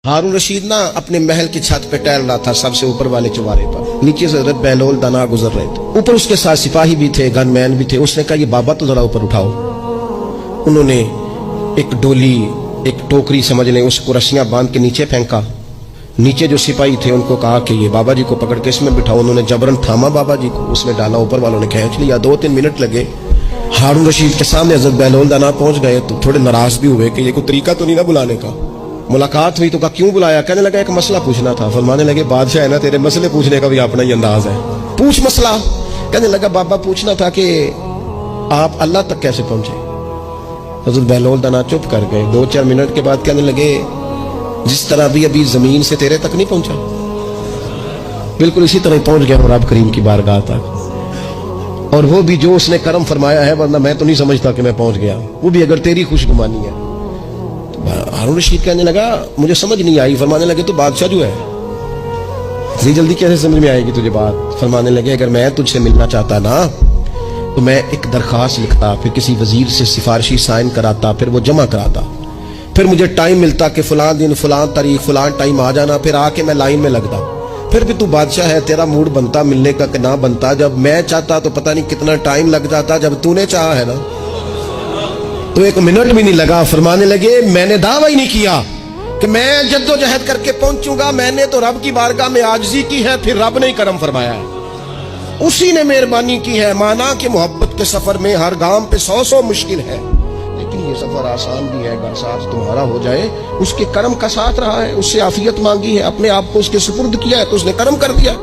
हारून रशीद ना अपने महल की छत पे टहल रहा था, सबसे ऊपर वाले चौबारे पर। नीचे से हजरत बहलोल दाना गुजर रहे थे, ऊपर उसके साथ सिपाही भी थे, गनमैन भी थे। उसने कहा ये बाबा तो जरा ऊपर उठाओ। उन्होंने एक डोली, एक टोकरी समझ लें, उसको रस्सियां बांध के नीचे फेंका। नीचे जो सिपाही थे उनको कहा कि ये बाबा जी को पकड़ के इसमें बिठाओ। उन्होंने जबरन थामा बाबा जी को, उसमें डाला, ऊपर वालों ने खींच लिया। 2-3 मिनट लगे। हारून रशीद के सामने हजरत बहलोल दाना पहुंच गए तो थोड़े नाराज भी हुए कि ये कोई तरीका तो नहीं ना बुलाने का। मुलाकात हुई तो कहा क्यों बुलाया? कहने लगा एक मसला पूछना था। फरमाने लगे बादशाह है ना, तेरे मसले पूछने का भी अपना ही अंदाज है, पूछ मसला। कहने लगा बाबा पूछना था कि आप अल्लाह तक कैसे पहुंचे? हजरत बहलोल दाना चुप कर गए। 2-4 मिनट के बाद कहने लगे जिस तरह भी अभी जमीन से तेरे तक नहीं पहुंचा, बिल्कुल इसी तरह पहुंच गया रब करीम की बारगाह तक। और वो भी जो उसने करम फरमाया है, वरना मैं तो नहीं समझता कि मैं पहुंच गया, वो भी अगर तेरी खुशगुमानी है। हारून रशीद कहने लगा मुझे समझ नहीं आई। फरमाने लगे तो बादशाह जो है इतनी जल्दी कैसे समझ में आएगी तुझे बात? फरमाने लगे अगर मैं तुझसे मिलना चाहता ना तो मैं एक दरखास्त लिखता, फिर किसी वजीर से सिफारिशी साइन कराता, फिर वो जमा कराता, फिर मुझे टाइम मिलता कि फलां दिन फलां तारीख फलां टाइम आ जाना, फिर आके मैं लाइन में लगता। फिर भी तू बादशाह है, तेरा मूड बनता मिलने का कि ना बनता। जब मैं चाहता तो पता नहीं कितना टाइम लग जाता, जब तूने चाहा है ना तो 1 मिनट भी नहीं लगा। फरमाने लगे मैंने दावा ही नहीं किया कि मैं जद्दोजहद करके पहुंचूंगा, मैंने तो रब की बारगाह में आजिज़ी की है, फिर रब ने ही करम फरमाया है, उसी ने मेहरबानी की है। माना कि मोहब्बत के सफर में हर गांव पे 100 मुश्किल है, लेकिन ये सफर आसान भी है अगर साथ तुम्हारा हो जाए। उसके करम का साथ रहा है, उससे आफियत मांगी है, अपने आप को उसके सुपुर्द किया है तो उसने करम कर दिया।